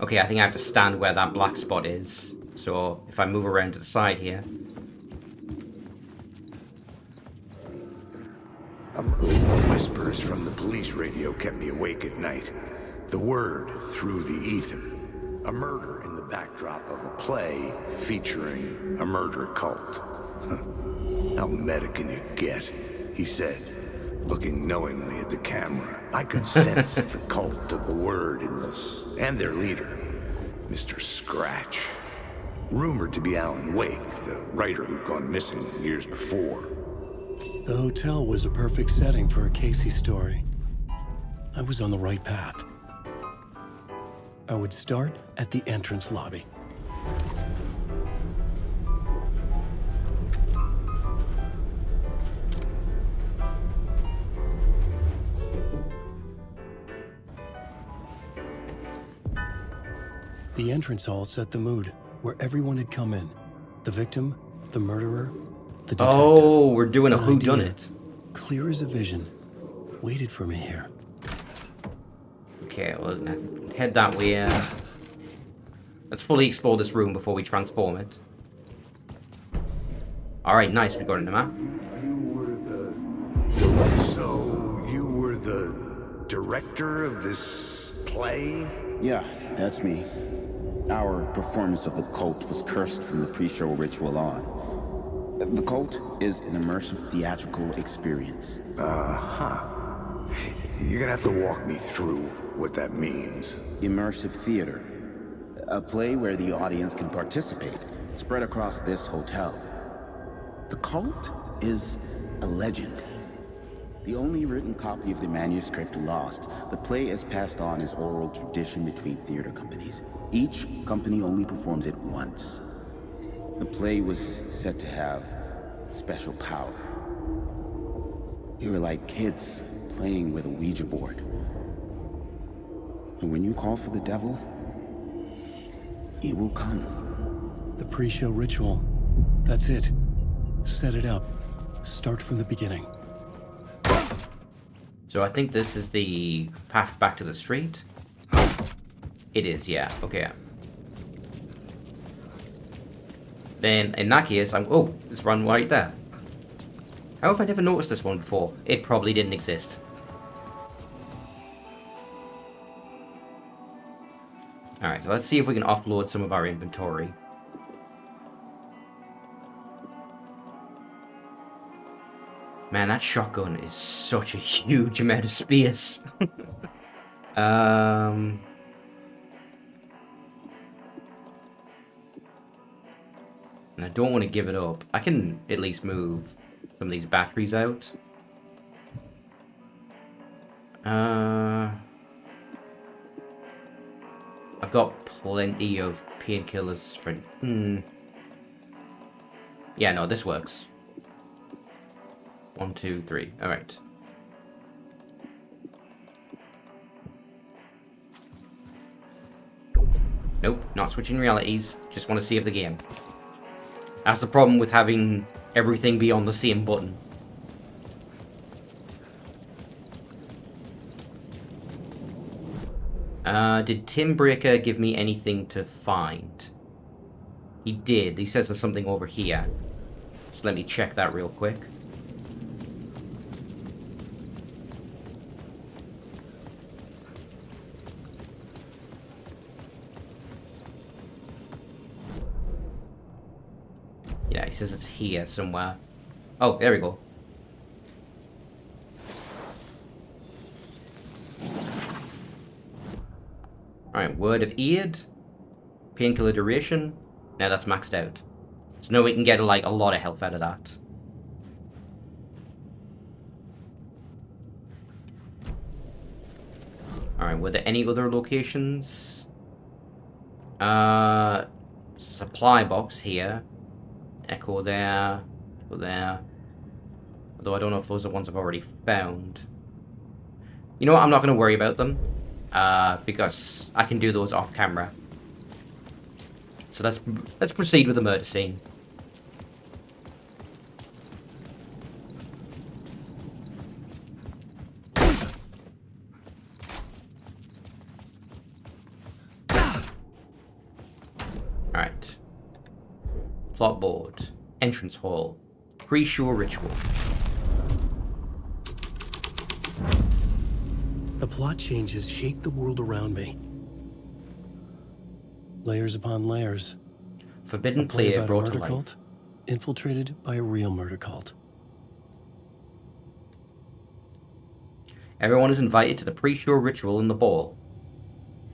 Okay, I think I have to stand where that black spot is. So if I move around to the side here. Whispers from the police radio kept me awake at night. The word through the ether. A murder in the backdrop of a play featuring a murder cult. How meta can you get? He said, looking knowingly at the camera. I could sense the cult of the word in this, and their leader, Mr. Scratch. Rumored to be Alan Wake, the writer who'd gone missing years before. The hotel was a perfect setting for a Casey story. I was on the right path. I would start at the entrance lobby. The entrance hall set the mood, where everyone had come in. The victim, the murderer, the detective. Oh, we're doing a An idea, whodunit. clear as a vision, waited for me here. Okay, well, head that way. Let's fully explore this room before we transform it. Alright, nice, we got in the map. So, you were the director of this play? Yeah, that's me. Our performance of the cult was cursed from the pre-show ritual on. The cult is an immersive theatrical experience. Uh-huh. You're gonna have to walk me through what that means. Immersive theater. A play where the audience can participate, spread across this hotel. The cult is a legend. The only written copy of the manuscript lost, the play is passed on as oral tradition between theater companies. Each company only performs it once. The play was said to have special power. You were like kids playing with a Ouija board. And when you call for the devil, he will come. The pre-show ritual. That's it. Set it up. Start from the beginning. So I think this is the path back to the street. It is, yeah. Okay. Then, in that case, oh, it's run right there. How have I never noticed this one before? It probably didn't exist. Alright, so let's see if we can offload some of our inventory. Man, that shotgun is such a huge amount of space. And I don't want to give it up. I can at least move some of these batteries out. I've got plenty of painkillers for... Yeah, no, this works. 1, 2, 3. Alright. Nope, not switching realities. Just want to save the game. That's the problem with having everything be on the same button. Did Tim Breaker give me anything to find? He did. He says there's something over here. So let me check that real quick. Yeah, he says it's here somewhere. Oh, there we go. Alright, Word of Eid. Painkiller duration. Now that's maxed out. So now we can get like a lot of health out of that. Alright, were there any other locations? Supply box here. Echo there. Echo there. Although I don't know if those are ones I've already found. You know what? I'm not going to worry about them. Because I can do those off camera. So let's proceed with the murder scene. Plot board. Entrance hall. Pre-show ritual. The plot changes shape the world around me. Layers upon layers. Forbidden A play player about a brought to murder life. cult, infiltrated by a real murder cult. Everyone is invited to the pre-show ritual in the ball.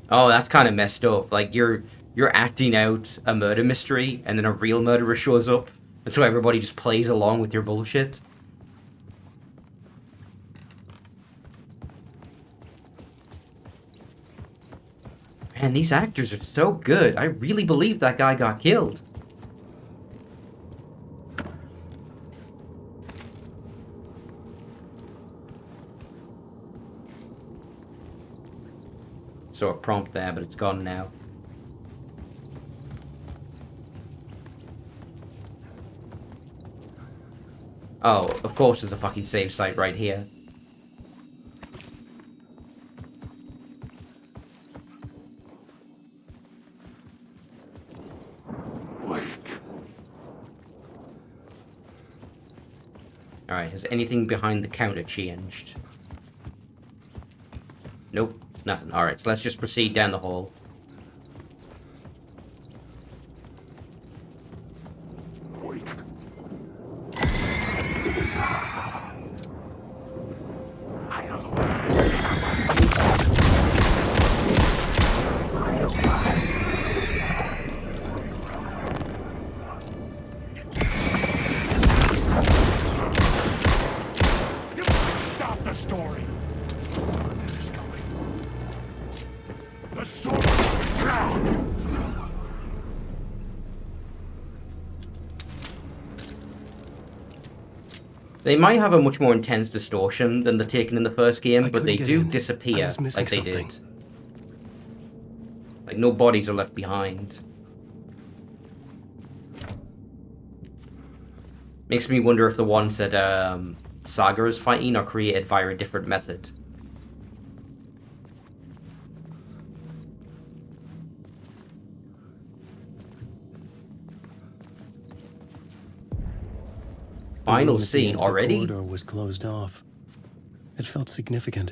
Oh, that's kind of messed up. Like, you're acting out a murder mystery, and then a real murderer shows up, and so everybody just plays along with your bullshit. Man, these actors are so good. I really believe that guy got killed. So a prompt there, but it's gone now. Oh, of course there's a fucking save site right here. Alright, has anything behind the counter changed? Nope, nothing. Alright, so let's just proceed down the hall. They might have a much more intense distortion than the taken in the first game, but they do disappear like they did. Like, no bodies are left behind. Makes me wonder if the ones that Saga is fighting are created via a different method. Final scene already? The corridor was closed off. It felt significant.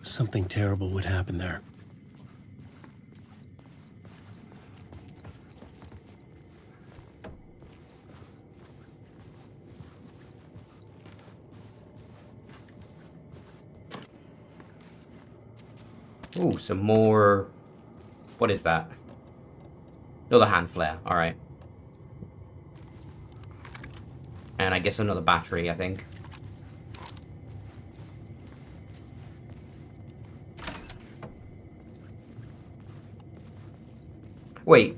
Something terrible would happen there. Ooh, some more... What is that? Another hand flare, alright. And I guess another battery, I think. Wait.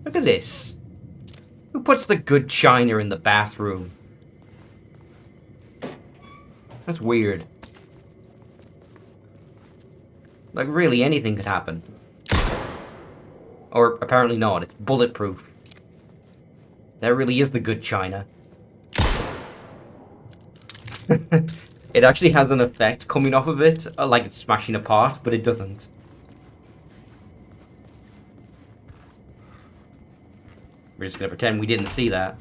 Look at this. Who puts the good china in the bathroom? That's weird. Like, really, anything could happen. Or, apparently not. It's bulletproof. That really is the good china. It actually has an effect coming off of it, like it's smashing apart, but it doesn't. We're just gonna pretend we didn't see that.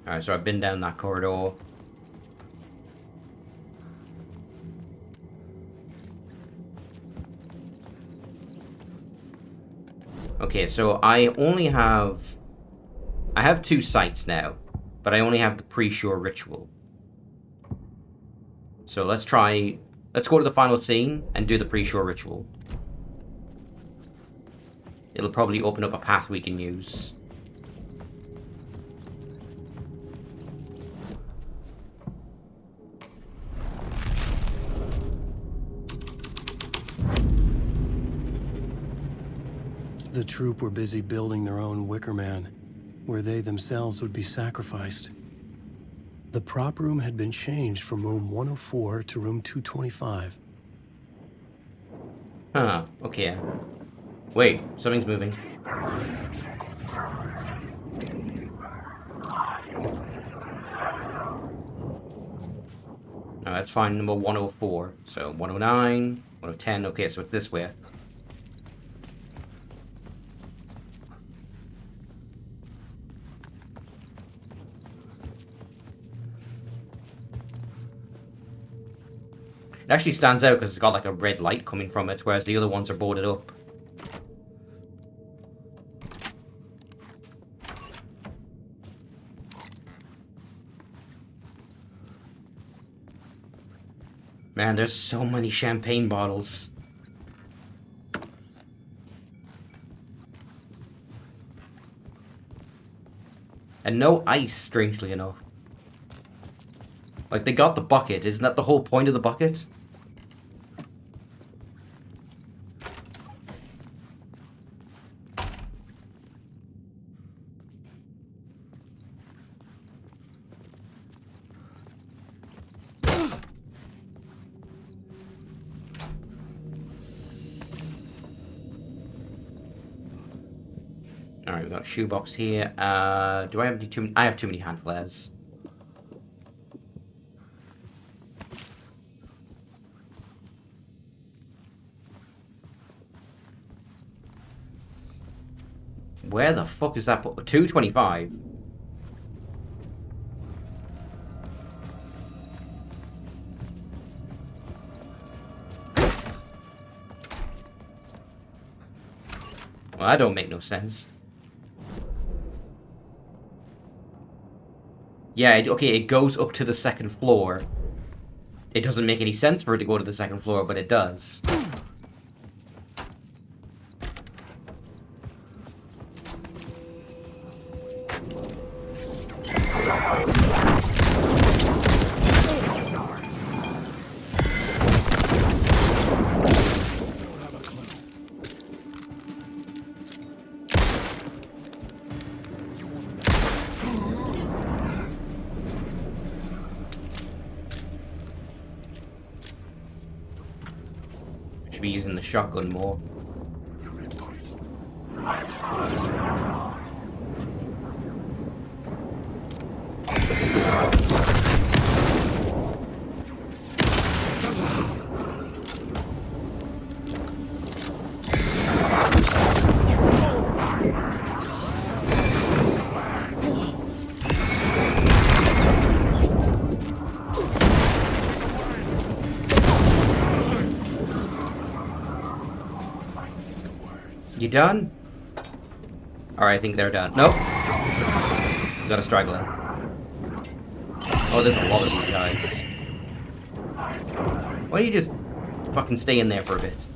Alright, so I've been down that corridor. Okay, so I have 2 sites now, but I only have the pre-show ritual. So let's go to the final scene and do the pre-show ritual. It'll probably open up a path we can use. The troop were busy building their own Wicker Man, where they themselves would be sacrificed. The prop room had been changed from room 104 to room 225. Huh, okay. Wait, something's moving. No, that's fine, number 104. So 109, 110, okay, so it's this way. It actually stands out because it's got like a red light coming from it, whereas the other ones are boarded up. Man, there's so many champagne bottles. And no ice, strangely enough. Like, they got the bucket. Isn't that the whole point of the bucket? Alright, we've got a shoebox here. Do I have any too many? I have too many hand flares. Where the fuck is that? 225. Well, that don't make no sense. Yeah, okay, it goes up to the second floor. It doesn't make any sense for it to go to the second floor, but it does. Be using the shotgun more. You done? Alright, I think they're done. Nope. Got a straggler. Oh, there's a lot of these guys. Why don't you just fucking stay in there for a bit?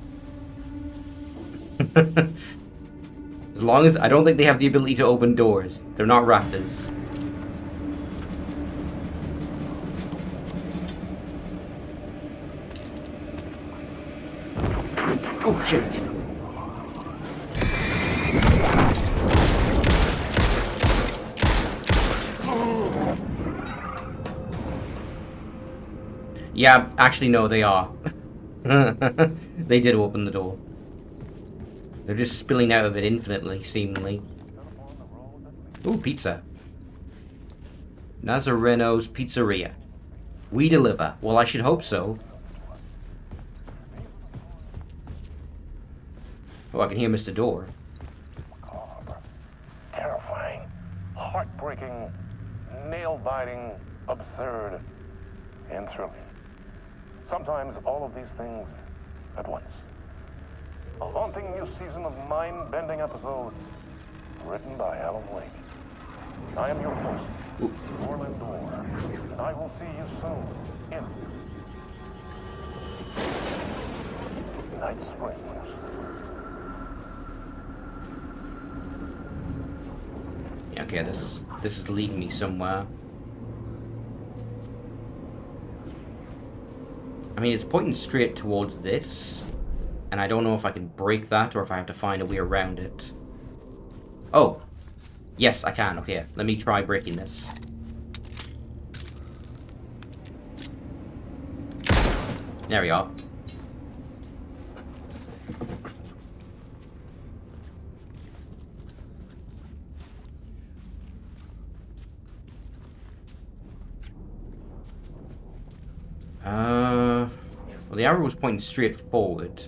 As long as... I don't think they have the ability to open doors. They're not raptors. Oh, shit. Yeah, actually, no, they are. They did open the door. They're just spilling out of it infinitely, seemingly. Ooh, pizza. Nazareno's Pizzeria. We deliver. Well, I should hope so. Oh, I can hear Mr. Door. Terrifying, heartbreaking, nail-biting, absurd, and thrilling. Sometimes all of these things at once. A haunting new season of mind-bending episodes written by Alan Wake. I am your host, Orland Orr, and I will see you soon in Night Springs. Yeah, okay, this is leading me somewhere. I mean, it's pointing straight towards this, and I don't know if I can break that or if I have to find a way around it. Oh, yes, I can. Okay, let me try breaking this. There we are. Well, the arrow was pointing straight forward.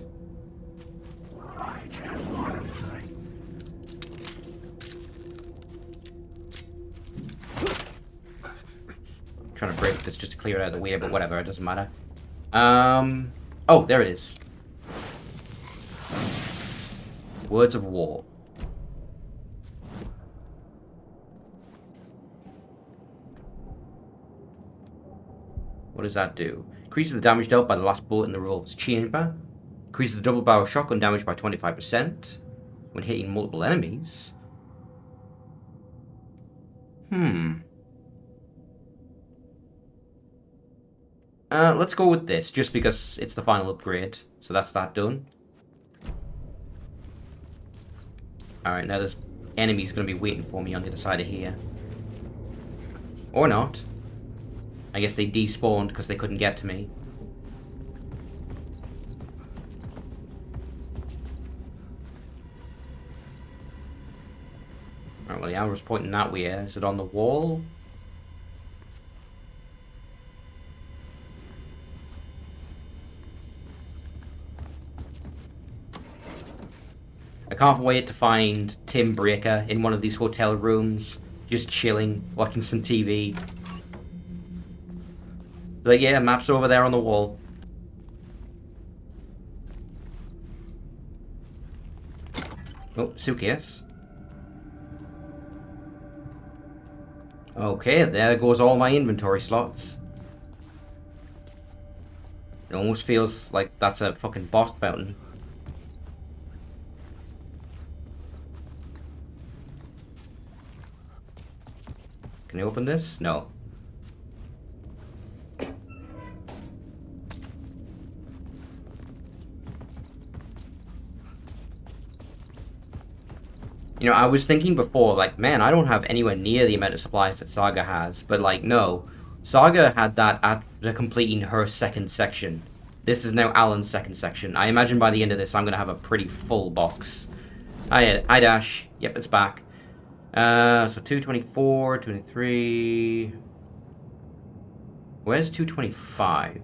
Trying to break this just to clear it out of the way, but whatever, it doesn't matter. Oh, there it is. Words of War. What does that do? Increases the damage dealt by the last bullet in the roll's chamber. Increases the double barrel shotgun damage by 25% when hitting multiple enemies. Let's go with this, just because it's the final upgrade. So that's that done. Alright, now there's enemies going to be waiting for me on the other side of here. Or not. I guess they despawned because they couldn't get to me. Alright, well the arrow's pointing that way. Is it on the wall? I can't wait to find Tim Breaker in one of these hotel rooms, just chilling, watching some TV. Like, yeah, map's over there on the wall. Oh, suitcase. Okay, there goes all my inventory slots. It almost feels like that's a fucking boss button. Can you open this? No. You know, I was thinking before, like, man, I don't have anywhere near the amount of supplies that Saga has. But, like, no. Saga had that after completing her second section. This is now Alan's second section. I imagine by the end of this, I'm going to have a pretty full box. Hi, Dash. Yep, it's back. So 224, 23... Where's 225?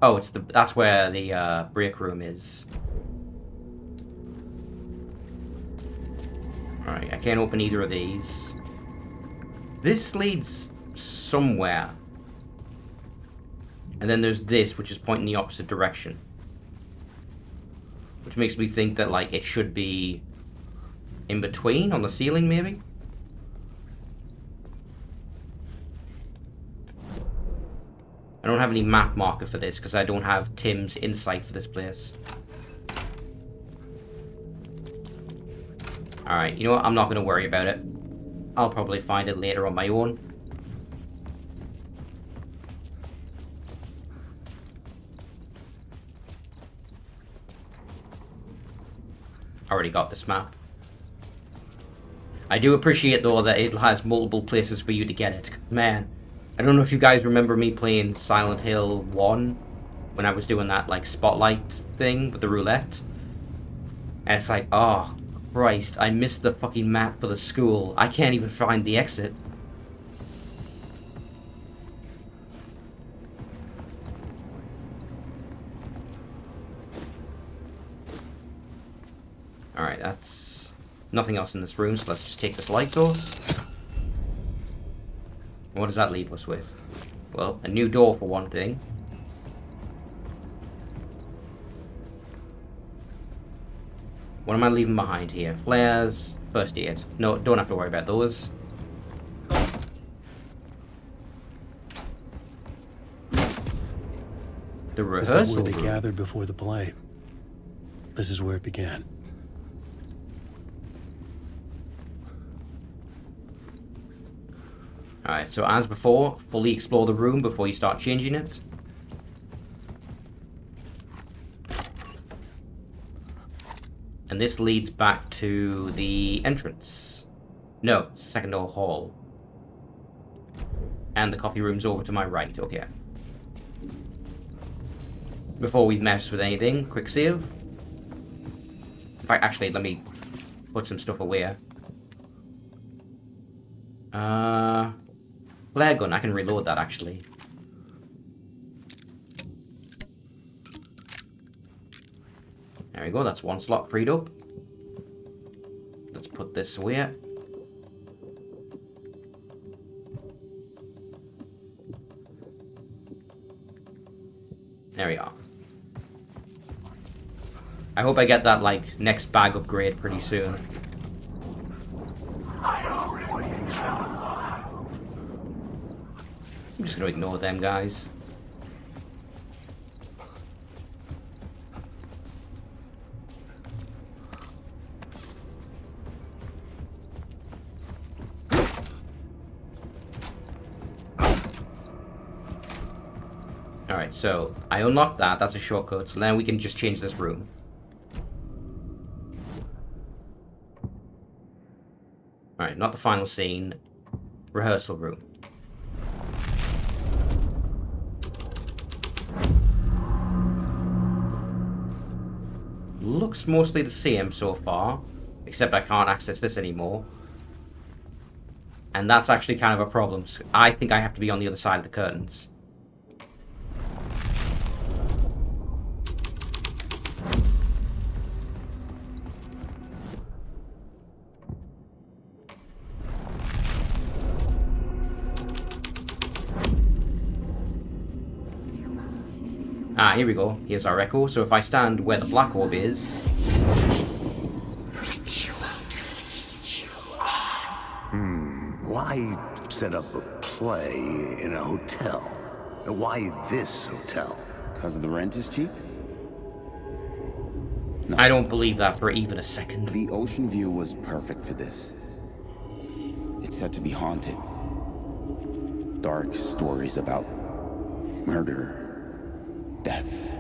Oh, that's where the break room is. Alright, I can't open either of these. This leads somewhere. And then there's this, which is pointing the opposite direction. Which makes me think that, like, it should be in between, on the ceiling, maybe? I don't have any map marker for this, because I don't have Tim's insight for this place. Alright, you know what? I'm not going to worry about it. I'll probably find it later on my own. Already got this map. I do appreciate, though, that it has multiple places for you to get it. Man, I don't know if you guys remember me playing Silent Hill 1 when I was doing that, like, spotlight thing with the roulette. And it's like, oh... Christ, I missed the fucking map for the school. I can't even find the exit. Alright, that's nothing else in this room, so let's just take this light source. What does that leave us with? Well, a new door for one thing. What am I leaving behind here? Flares, first aid. No, don't have to worry about those. The rehearsal This is where they room. gathered before the play. This is where it began. Alright, so as before, fully explore the room before you start changing it. And this leads back to the entrance. No, it's the second door hall. And the coffee room's over to my right, okay. Before we mess with anything, quick save. In fact, actually, let me put some stuff away. Flare gun, I can reload that, actually. There we go, that's one slot freed up. Let's put this away. There we are. I hope I get that, like, next bag upgrade pretty soon. I'm just gonna ignore them guys. Alright, so I unlocked that. That's a shortcut. So now we can just change this room. Alright, not the final scene. Rehearsal room. Looks mostly the same so far. Except I can't access this anymore. And that's actually kind of a problem. So I think I have to be on the other side of the curtains. Ah, here we go. Here's our echo. So if I stand where the black orb is... Why set up a play in a hotel? Why this hotel? Because the rent is cheap? No. I don't believe that for even a second. The ocean view was perfect for this. It's said to be haunted. Dark stories about murder, death,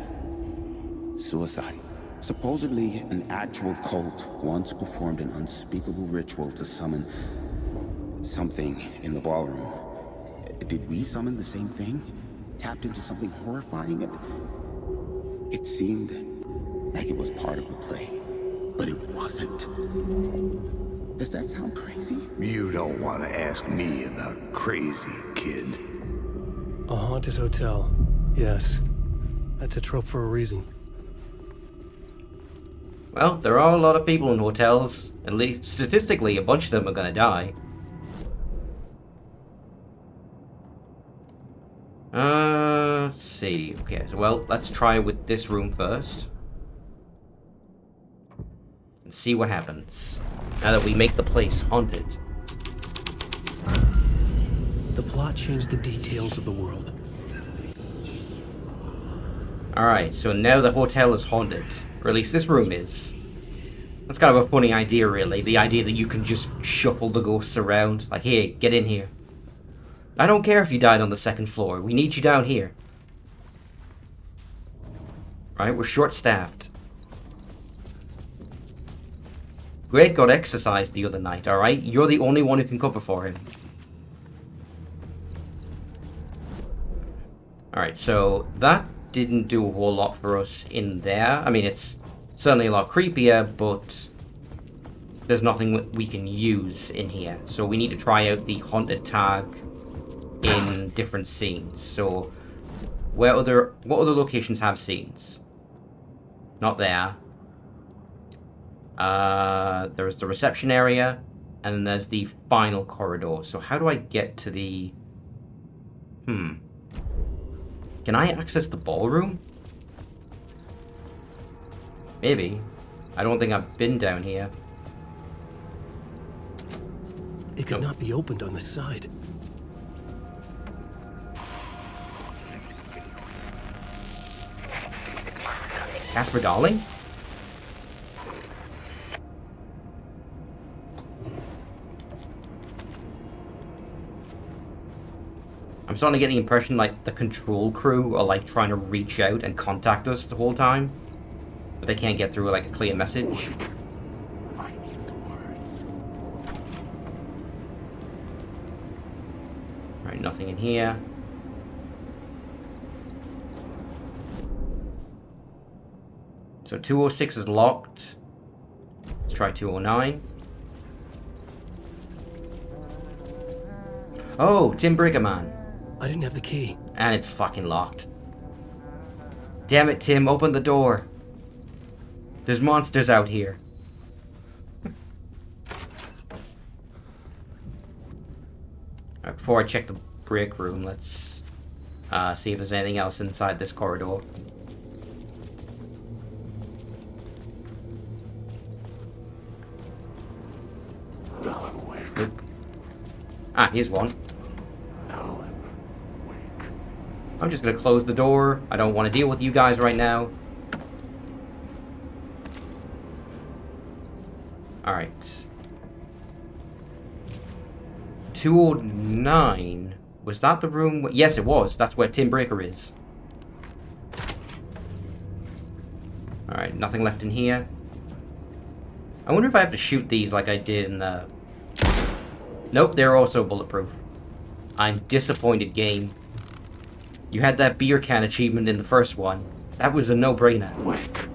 suicide. Supposedly, an actual cult once performed an unspeakable ritual to summon something in the ballroom. Did we summon the same thing? Tapped into something horrifying? It seemed like it was part of the play, but it wasn't. Does that sound crazy? You don't want to ask me about crazy, kid. A haunted hotel. Yes. That's a trope for a reason. Well, there are a lot of people in hotels. At least statistically, a bunch of them are gonna die. Let's see. Okay, so, well, let's try with this room first. And see what happens. Now that we make the place haunted. The plot changed the details of the world. Alright, so now the hotel is haunted. Or at least this room is. That's kind of a funny idea, really. The idea that you can just shuffle the ghosts around. Like, hey, get in here. I don't care if you died on the second floor. We need you down here. Right, we're short-staffed. Greg got exercised the other night, alright? You're the only one who can cover for him. Alright, so that didn't do a whole lot for us in there. I mean, it's certainly a lot creepier, but there's nothing we can use in here. So we need to try out the haunted tag in different scenes. So what other locations have scenes? Not there. There's the reception area, and then there's the final corridor. So how do I get to the... Can I access the ballroom? Maybe. I don't think I've been down here. It could not be opened on this side. Casper Darling? I'm starting to get the impression like the control crew are like trying to reach out and contact us the whole time, but they can't get through like a clear message. Alright, nothing in here. So 206 is locked. Let's try 209. Oh, Tim Briggerman. I didn't have the key. And it's fucking locked. Damn it, Tim, open the door. There's monsters out here. Alright, before I check the break room, let's see if there's anything else inside this corridor. Nope. Ah, here's one. Alan, wake. I'm just gonna close the door. I don't want to deal with you guys right now. Alright. 209. Was that the room? Yes, it was. That's where Tim Breaker is. Alright, nothing left in here. I wonder if I have to shoot these like I did in the... Nope, they're also bulletproof. I'm disappointed, game. You had that beer can achievement in the first one. That was a no-brainer. Wake.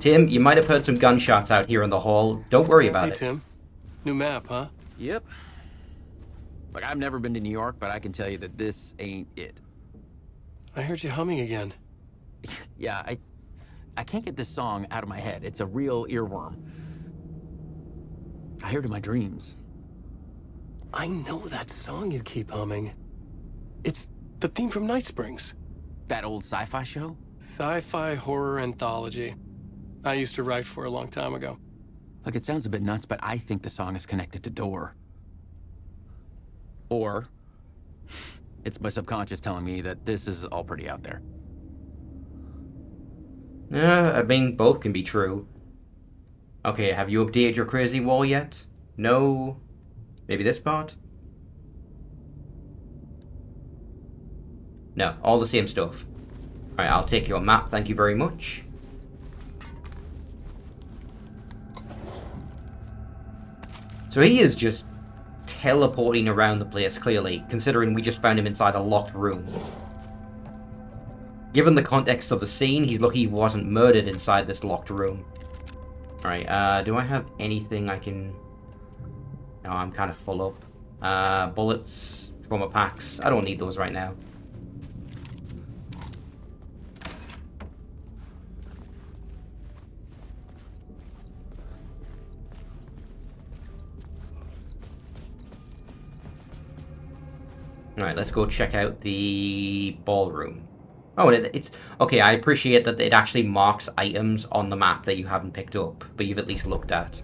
Tim, you might have heard some gunshots out here in the hall. Don't worry about Hey, it. Tim. New map, huh? Yep. Like, I've never been to New York, but I can tell you that this ain't it. I heard you humming again. Yeah, I can't get this song out of my head. It's a real earworm. I hear it in my dreams. I know that song you keep humming. It's the theme from Night Springs. That old sci-fi show? Sci-fi horror anthology. I used to write for a long time ago. Like, it sounds a bit nuts, but I think the song is connected to Door. Or it's my subconscious telling me that this is all pretty out there. Yeah, I mean, both can be true. Okay, have you updated your crazy wall yet? No? Maybe this part? No, all the same stuff. Alright, I'll take your map, thank you very much. So he is just teleporting around the place, clearly, considering we just found him inside a locked room. Given the context of the scene, he's lucky he wasn't murdered inside this locked room. Alright, do I have anything I can... No, I'm kind of full up. Bullets, trauma packs. I don't need those right now. Alright, let's go check out the ballroom. Oh, it's... Okay, I appreciate that it actually marks items on the map that you haven't picked up, but you've at least looked at.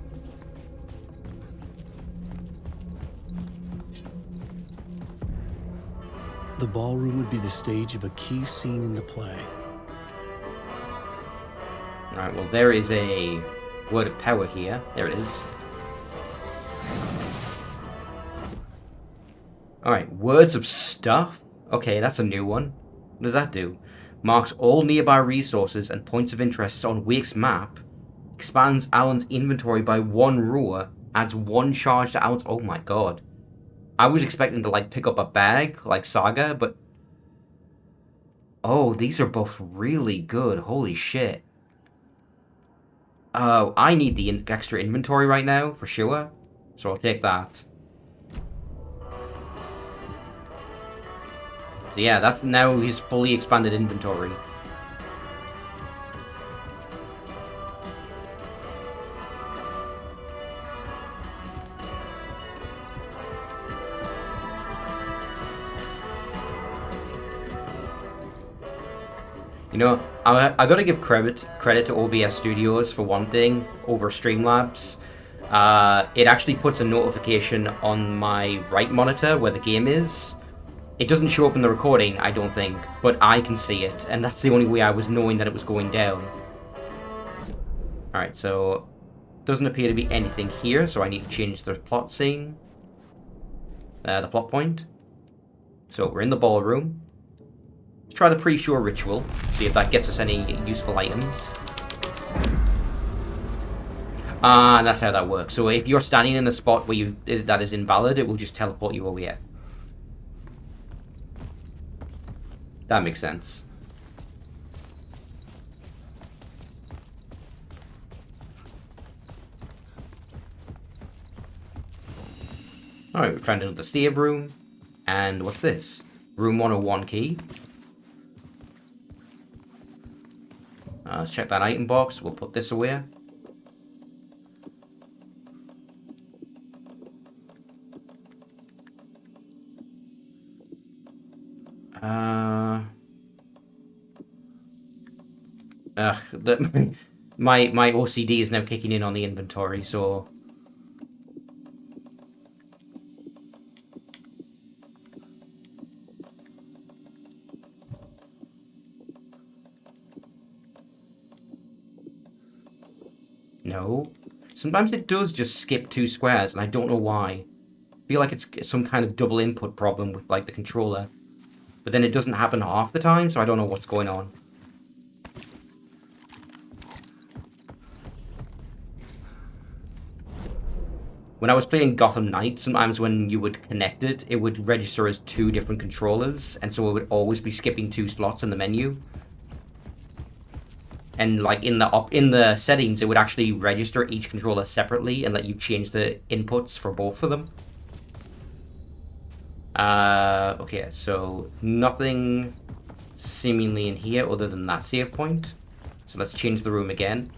The ballroom would be the stage of a key scene in the play. Alright, well there is a word of power here. There it is. Alright, words of stuff? Okay, that's a new one. What does that do? Marks all nearby resources and points of interest on Wake's map. Expands Alan's inventory by 1 row. Adds 1 charge to Alan's... Oh my god. I was expecting to, like, pick up a bag, like Saga, but... Oh, these are both really good. Holy shit. I need the extra inventory right now, for sure. So I'll take that. So yeah, that's now his fully expanded inventory. You know, I gotta give credit to OBS Studios for one thing over Streamlabs. It actually puts a notification on my right monitor where the game is. It doesn't show up in the recording, I don't think, but I can see it, and that's the only way I was knowing that it was going down. Alright, so doesn't appear to be anything here, so I need to change the plot scene. The plot point. So we're in the ballroom. Let's try the pre-show ritual, see if that gets us any useful items. And that's how that works. So if you're standing in a spot where that is invalid, it will just teleport you over here. That makes sense. Alright, we've found another save room. And what's this? Room 101 key. Let's check that item box. We'll put this away. My OCD is now kicking in on the inventory, so... No. Sometimes it does just skip 2 squares, and I don't know why. I feel like it's some kind of double input problem with, like, the controller. But then it doesn't happen half the time, so I don't know what's going on. When I was playing Gotham Knight, sometimes when you would connect it, it would register as 2 different controllers, and so it would always be skipping 2 slots in the menu. And like in the settings, it would actually register each controller separately and let you change the inputs for both of them. Okay, so nothing seemingly in here other than that save point. So let's change the room again.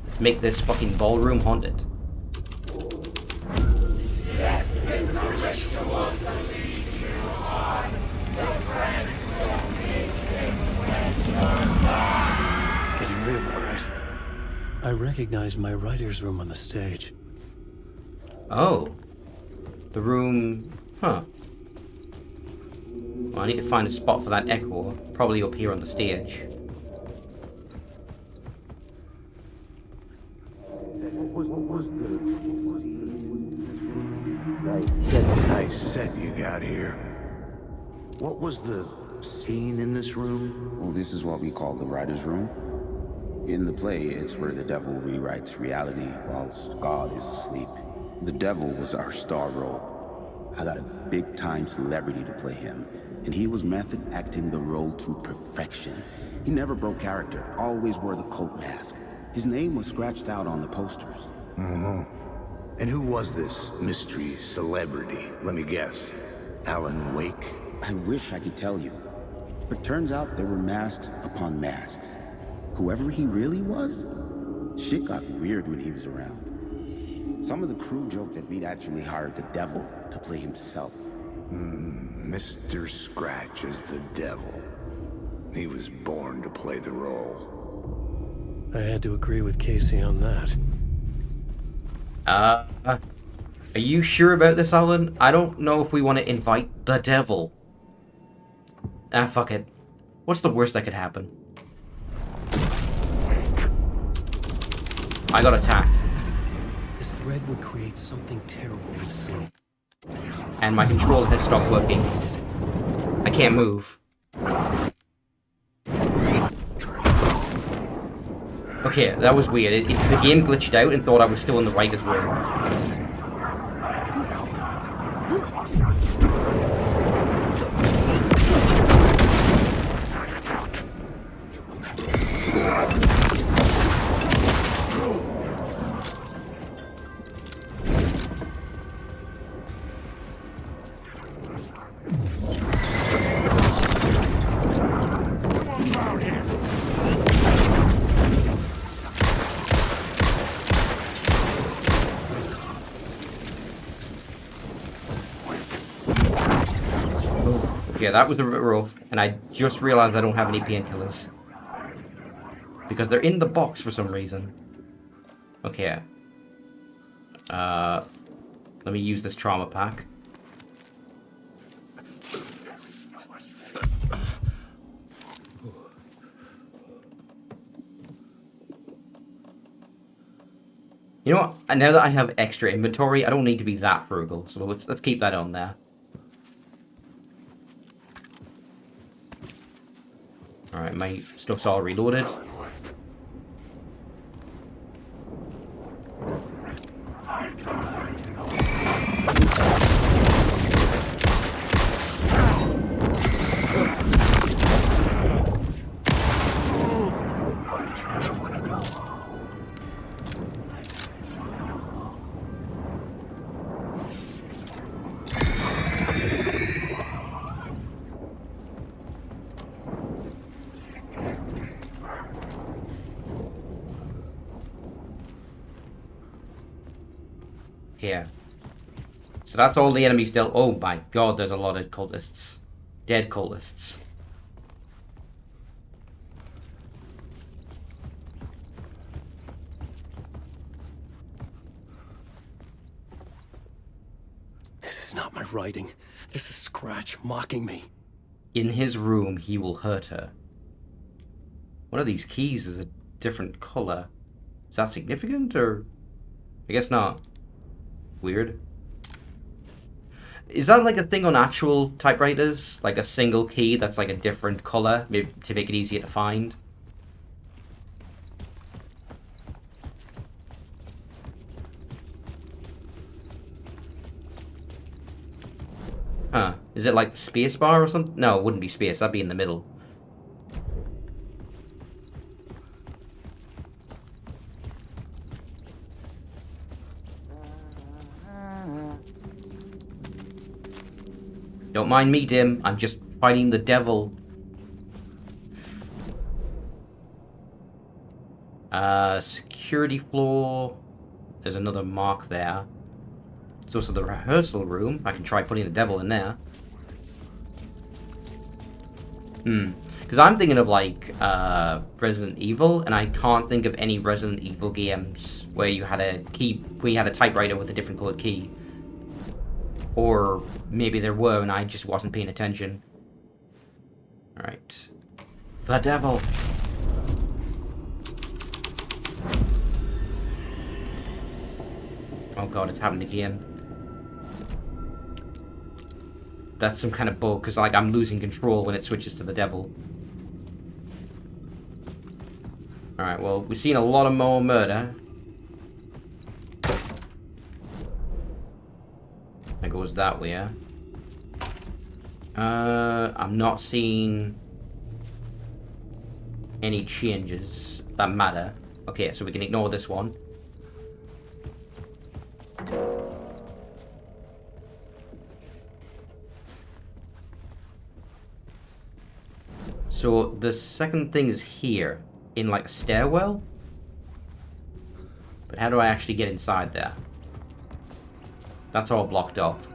Let's make this fucking ballroom haunted. It's getting real, all right. I recognized my writer's room on the stage. Oh. The room... Huh. Well, I need to find a spot for that echo. Probably up here on the stage. Nice set you got here. What was the scene in this room? Well, this is what we call the writer's room. In the play, it's where the devil rewrites reality whilst God is asleep. The devil was our star role. I got a big-time celebrity to play him, and he was method acting the role to perfection. He never broke character, always wore the cult mask. His name was scratched out on the posters. And who was this mystery celebrity? Let me guess. Alan Wake? I wish I could tell you, but turns out there were masks upon masks. Whoever he really was, shit got weird when he was around. Some of the crew joked that we'd actually hired the devil to play himself. Mr. Scratch is the devil. He was born to play the role. I had to agree with Casey on that. Are you sure about this, Alan? I don't know if we want to invite the devil. Ah, fuck it. What's the worst that could happen? I got attacked. This thread would create something terrible in the scene. And my controller has stopped working. I can't move. Okay, that was weird. The game glitched out and thought I was still in the writer's room. Yeah, that was a bit rough, and I just realized I don't have any painkillers. Because they're in the box for some reason. Okay. Let me use this trauma pack. You know what? Now that I have extra inventory, I don't need to be that frugal, so let's keep that on there. Alright, my stuff's all reloaded. Here. So that's all the enemies still. Oh my god, there's a lot of cultists. Dead cultists. This is not my writing. This is Scratch mocking me. In his room, he will hurt her. One of these keys is a different color. Is that significant, or... I guess not. Weird. Is that like a thing on actual typewriters? Like a single key that's like a different color, maybe to make it easier to find? Huh. Is it like the space bar or something? No, it wouldn't be space. That'd be in the middle. Don't mind me, Dim. I'm just fighting the devil. Security floor. There's another mark there. It's also the rehearsal room. I can try putting the devil in there. Because I'm thinking of like Resident Evil, and I can't think of any Resident Evil games where you had a key, where you had a typewriter with a different colored key. Or maybe there were and I just wasn't paying attention. Alright. The devil. Oh god, it's happened again. That's some kind of bug, because like I'm losing control when it switches to the devil. Alright, well, we've seen a lot of more murder. That goes that way, yeah? I'm not seeing any changes that matter. Okay, so we can ignore this one. So the second thing is here, in like a stairwell. But how do I actually get inside there? That's all blocked off.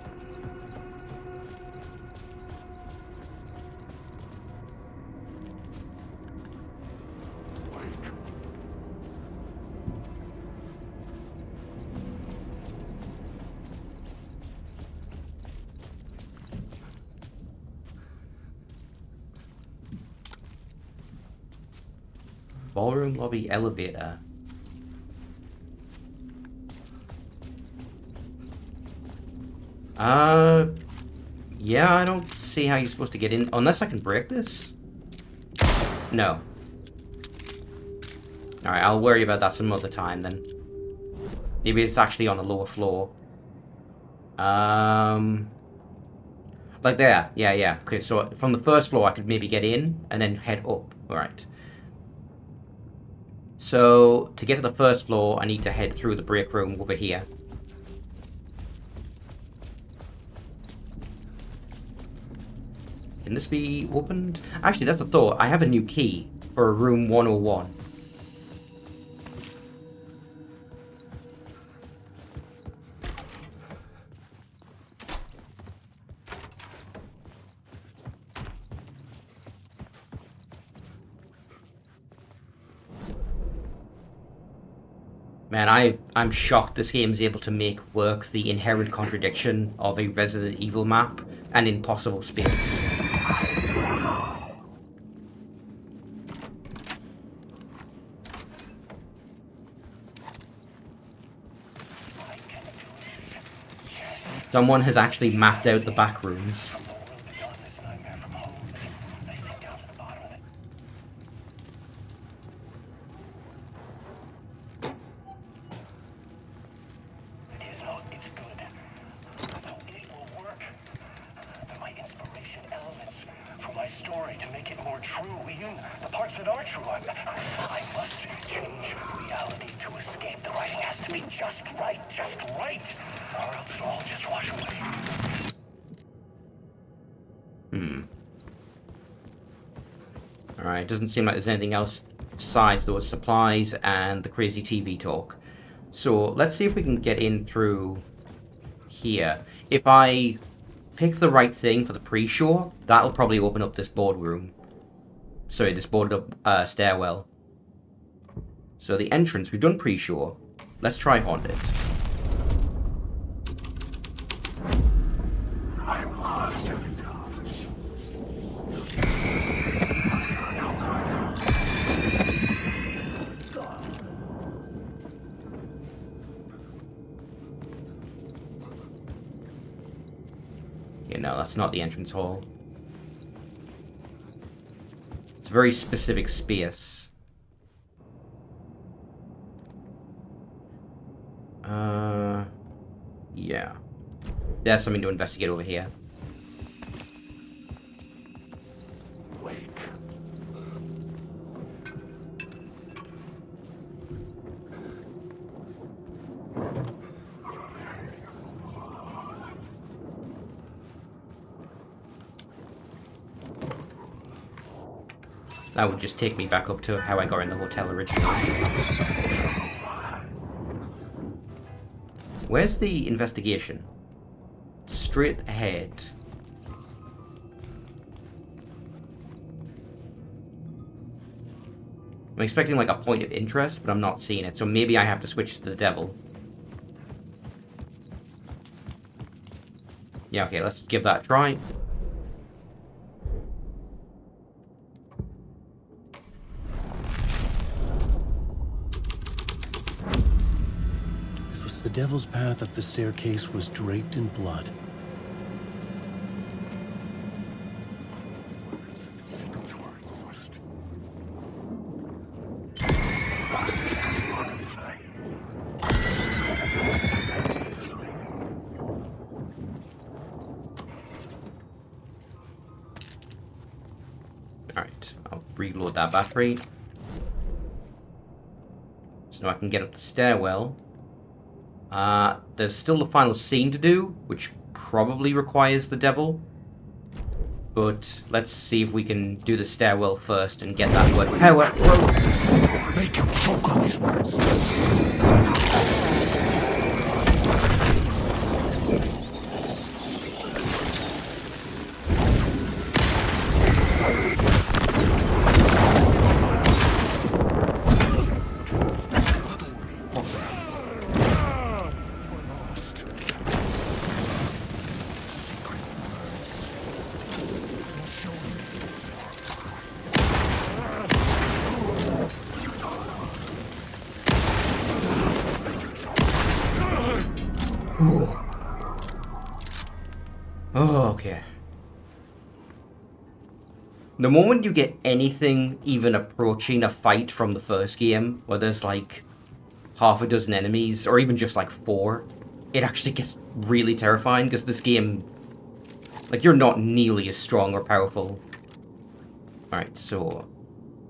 Ballroom lobby elevator. Yeah, I don't see how you're supposed to get in, unless I can break this. No. Alright, I'll worry about that some other time then. Maybe it's actually on a lower floor. Like there. Yeah. Okay, so from the first floor I could maybe get in and then head up. Alright. So, to get to the first floor, I need to head through the break room over here. Can this be opened? Actually, that's a thought. I have a new key for room 101. Man, I'm shocked this game is able to make work the inherent contradiction of a Resident Evil map and impossible space. Someone has actually mapped out the back rooms. Alright, it doesn't seem like there's anything else besides those supplies and the crazy TV talk. So let's see if we can get in through here. If I pick the right thing for the pre-show, that'll probably open up this boardroom. Sorry, this boarded up stairwell. So the entrance, we've done pre-show. Let's try haunted. I'm lost in the dark. Yeah, no, that's not the entrance hall. It's a very specific space. Yeah. There's something to investigate over here. Wake. That would just take me back up to how I got in the hotel originally. Where's the investigation? Straight ahead. I'm expecting like a point of interest, but I'm not seeing it, so maybe I have to switch to the devil. Yeah, okay, let's give that a try. The devil's path up the staircase was draped in blood. Alright, I'll reload that battery. So now I can get up the stairwell. There's still the final scene to do, which probably requires the devil. But let's see if we can do the stairwell first and get that word power. Make him choke on these words. Oh, okay. The moment you get anything even approaching a fight from the first game, where there's like half a dozen enemies, or even just like 4, it actually gets really terrifying, because this game, like, you're not nearly as strong or powerful. Alright, so...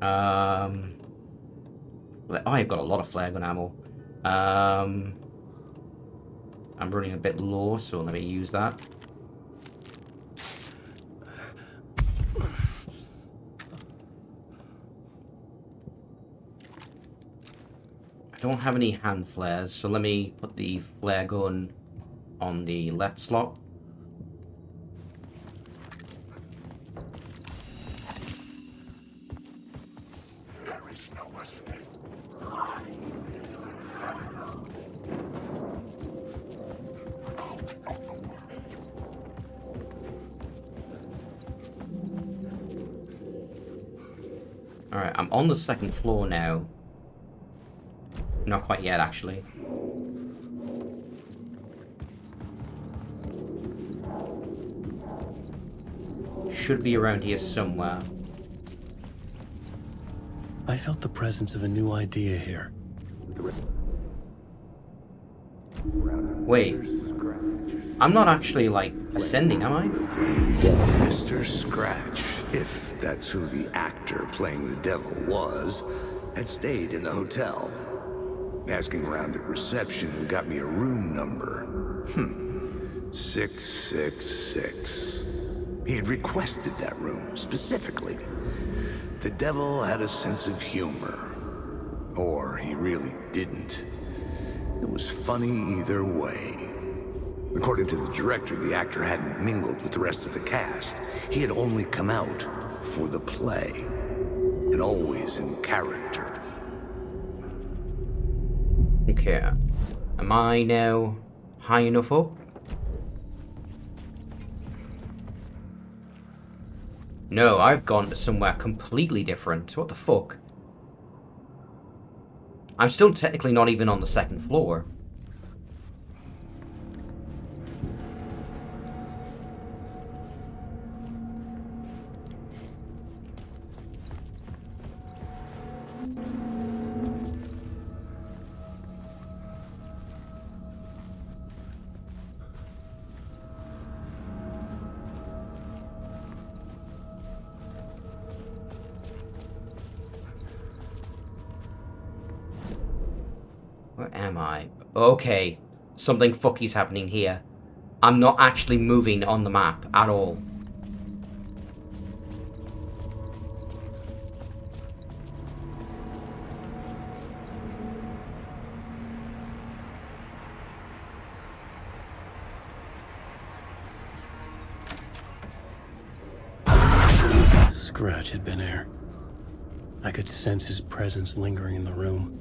I've got a lot of flare gun ammo. I'm running a bit low, so let me use that. I don't have any hand flares, so let me put the flare gun on the left slot. There is no escape. Alright, I'm on the second floor now. Not quite yet, actually. Should be around here somewhere. I felt the presence of a new idea here. Wait. I'm not actually, like, ascending, am I? Mr. Scratch, if that's who the actor playing the devil was, had stayed in the hotel. Asking around at reception got me a room number. 666. He had requested that room, specifically. The devil had a sense of humor. Or he really didn't. It was funny either way. According to the director, the actor hadn't mingled with the rest of the cast. He had only come out for the play, and always in character. Okay. Am I now high enough up? No, I've gone to somewhere completely different. What the fuck? I'm still technically not even on the second floor. Where am I? Okay, something fucky's happening here. I'm not actually moving on the map at all. Scratch had been here. I could sense his presence lingering in the room.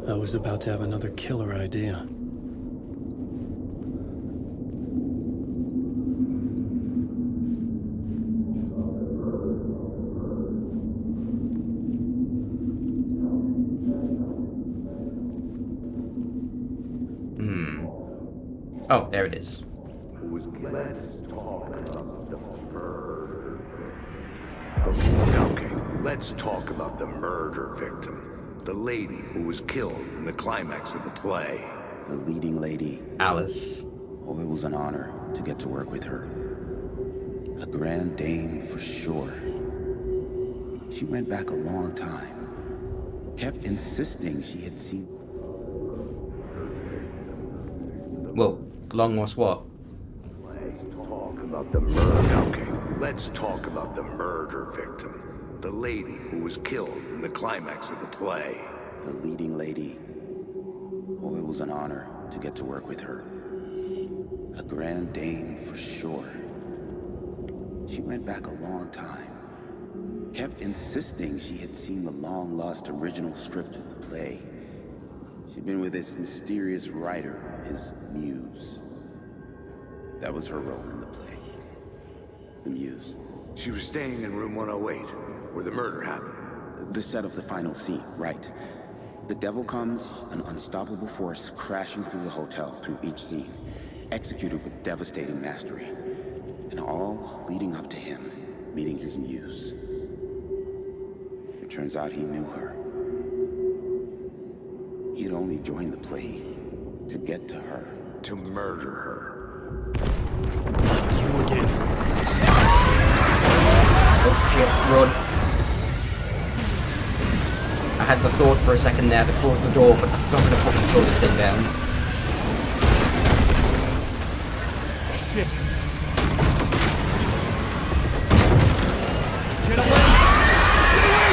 I was about to have another killer idea. Oh, there it is. Okay, let's talk about the murder victim. The lady who was killed in the climax of the play. The leading lady. Alice. Oh, it was an honor to get to work with her. A grand dame for sure. She went back a long time. Kept insisting she had seen... Well, long was what? Let's talk about the murder victim. The lady who was killed in the climax of the play. The leading lady. Oh, it was an honor to get to work with her. A grand dame for sure. She went back a long time. Kept insisting she had seen the long-lost original script of the play. She'd been with this mysterious writer, his muse. That was her role in the play. The muse. She was staying in room 108, where the murder happened. The set of the final scene, right. The devil comes, an unstoppable force crashing through the hotel through each scene, executed with devastating mastery. And all leading up to him meeting his muse. It turns out he knew her. He had only joined the play to get to her. To murder her. You again. Oh shit, run. I had the thought for a second there to close the door, but I'm not going to fucking slow this thing down. Shit. Get away! Get away!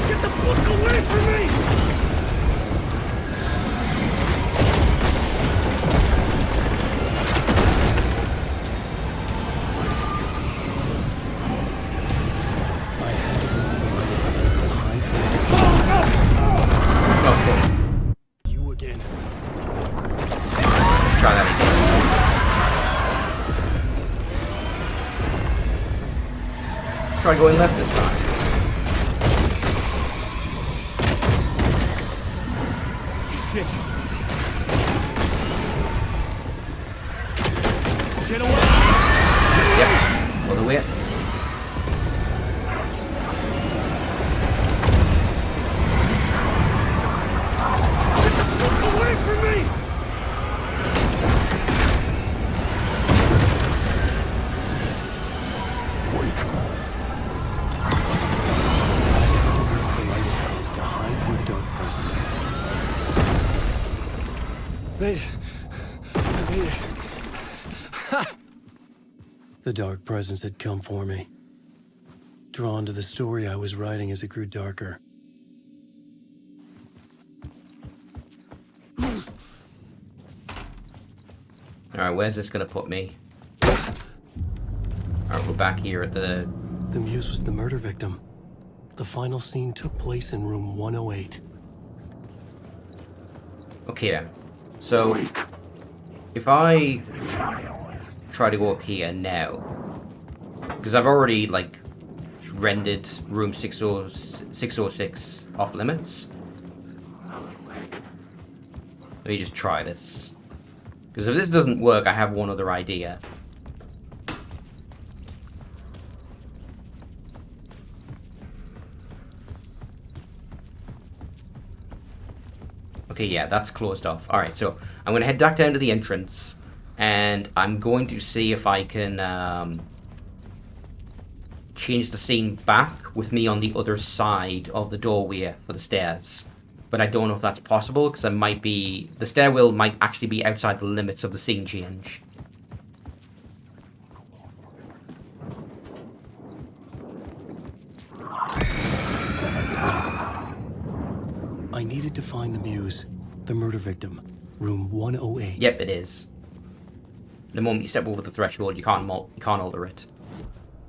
Get the fuck away from me! I had to use the light to hide from Okay, you again. let's try that again. Try going left this time. Shit. Get away! Yep, all the way up. Get away from me! Use the light ahead to hide from the dark presence. Made it. I made it. The dark presence had come for me. drawn to the story I was writing as it grew darker. Alright, where's this gonna put me? Alright, we're back here at the... The muse was the murder victim. The final scene took place in room 108. Okay then. So, if I try to go up here now, because I've already, like, rendered room 606 off limits. Let me just try this. Because if this doesn't work, I have one other idea. Okay, yeah, that's closed off. Alright, so I'm going to head back down to the entrance, and I'm going to see if I can change the scene back with me on the other side of the doorway for the stairs. But I don't know if that's possible, because the stairwell might actually be outside the limits of the scene change. I needed to find the muse, the murder victim, room 108. Yep, it is. The moment you step over the threshold, you can't alter it.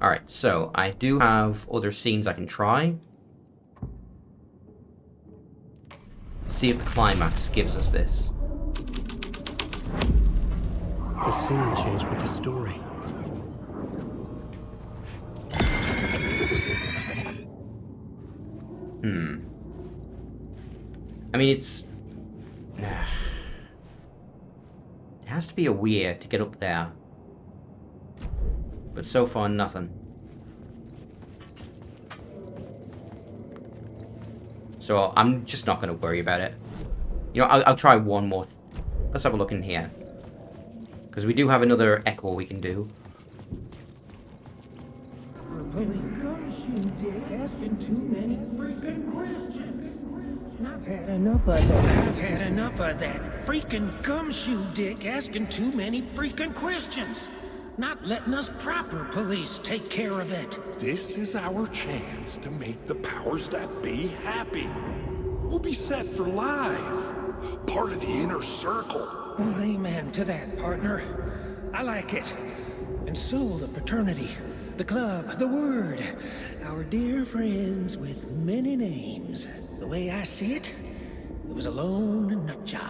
Alright, so I do have other scenes I can try. See if the climax gives us this. The scene changed with the story. I mean, it's... It has to be a way to get up there. But so far, nothing. So I'm just not going to worry about it. You know, I'll try one more. Let's have a look in here. Because we do have another echo we can do. Asking too many freaking questions. I've had enough of that. I've had enough of that freaking gumshoe dick asking too many freaking questions. Not letting us proper police take care of it. This is our chance to make the powers that be happy. We'll be set for life. Part of the inner circle. Well, amen to that, partner. I like it. And so the fraternity, the club, the word. Our dear friends with many names. The way I see it, it was a lone nut job.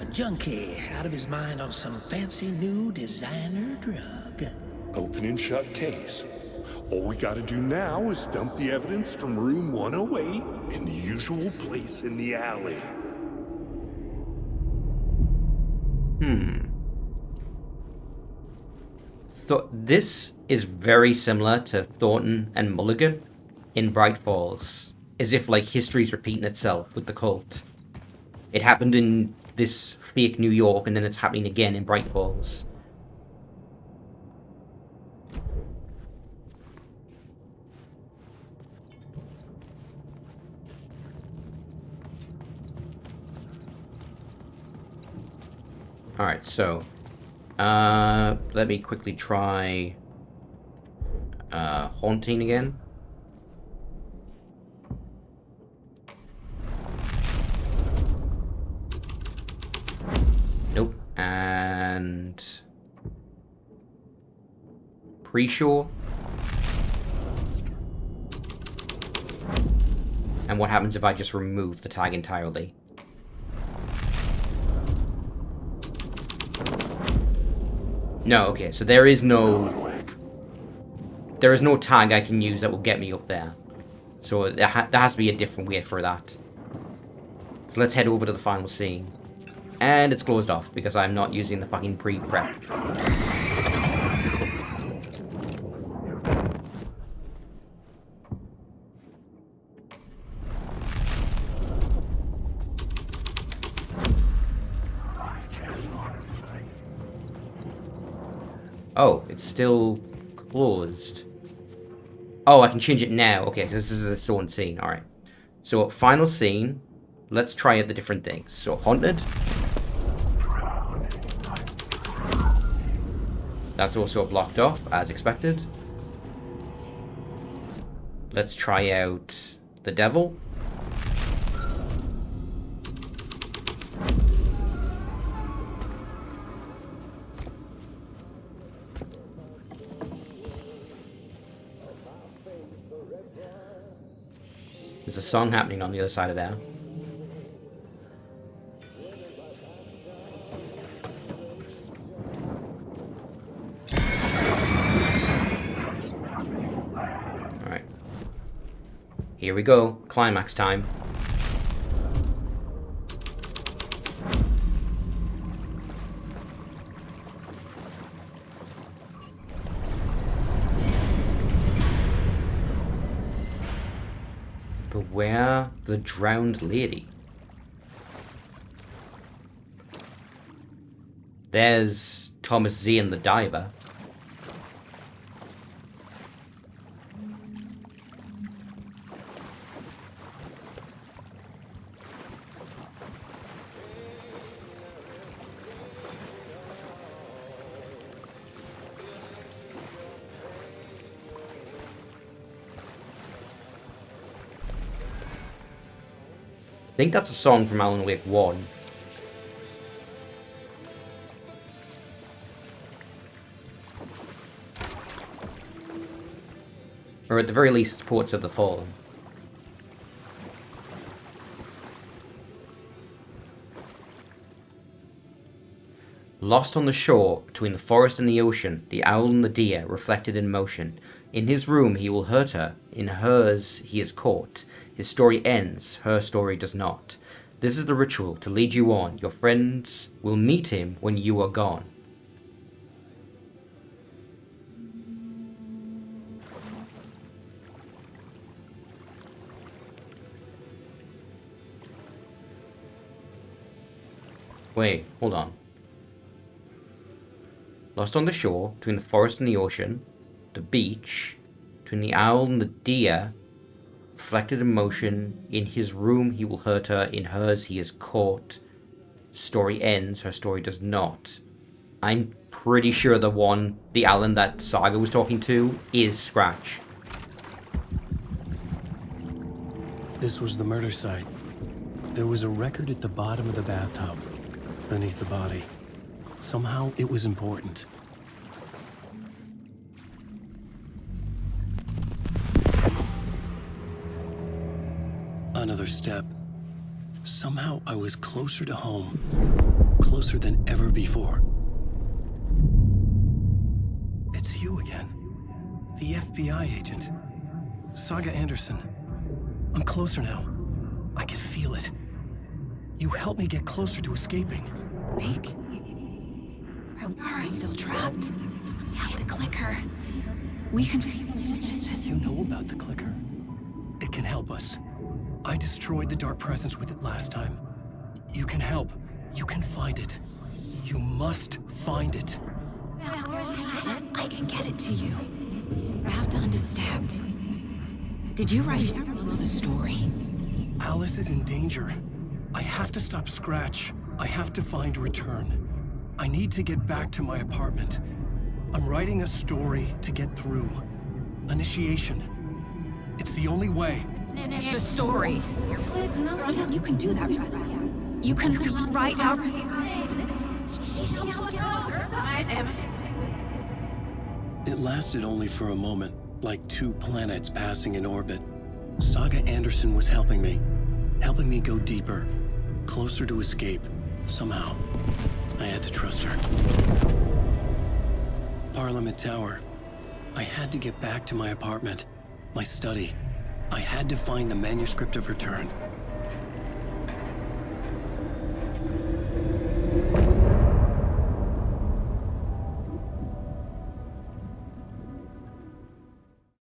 A junkie out of his mind on some fancy new designer drug. Open and shut case. All we gotta do now is dump the evidence from room 108 in the usual place in the alley. This is very similar to Thornton and Mulligan in Bright Falls. As if, like, history's repeating itself with the cult. It happened in this fake New York, and then it's happening again in Bright Falls. Alright, so... let me quickly try... Haunting again. Nope. And... Pre-sure. And what happens if I just remove the tag entirely? No, okay, so there is no tag I can use that will get me up there. So there has to be a different way for that. So let's head over to the final scene. And it's closed off because I'm not using the fucking pre-prep. Oh, it's still closed. Oh, I can change it now. Okay, this is its own scene. Alright. So, final scene. Let's try out the different things. So, haunted. That's also blocked off, as expected. Let's try out the devil. There's a song happening on the other side of there. Alright. Here we go. Climax time. Beware the drowned lady. There's Thomas Zane the diver. I think that's a song from Alan Wake 1. Or at the very least, it's Ports of the Fallen. Lost on the shore, between the forest and the ocean, the owl and the deer, reflected in motion. In his room he will hurt her, in hers he is caught. His story ends, her story does not. This is the ritual to lead you on. Your friends will meet him when you are gone. Wait, hold on. Lost on the shore, between the forest and the ocean, the beach, between the owl and the deer, reflected in motion. In his room he will hurt her, in hers he is caught. Story ends, her story does not. I'm pretty sure the Alan that Saga was talking to is Scratch. This was the murder site. There was a record at the bottom of the bathtub, beneath the body. Somehow it was important. Another step. Somehow I was closer to home. Closer than ever before. It's you again. The FBI agent. Saga Anderson. I'm closer now. I can feel it. You helped me get closer to escaping. Wake? Are I still trapped? I have the clicker. We can... You know about the clicker. It can help us. I destroyed the dark presence with it last time. You can help. You can find it. You must find it. I can get it to you. I have to understand. Did you write the story? Alice is in danger. I have to stop Scratch. I have to find Return. I need to get back to my apartment. I'm writing a story to get through. Initiation. It's the only way. The story. You can do that. You can write out... It lasted only for a moment, like two planets passing in orbit. Saga Anderson was helping me go deeper, closer to escape, somehow. I had to trust her. Parliament Tower. I had to get back to my apartment, my study. I had to find the manuscript of Return.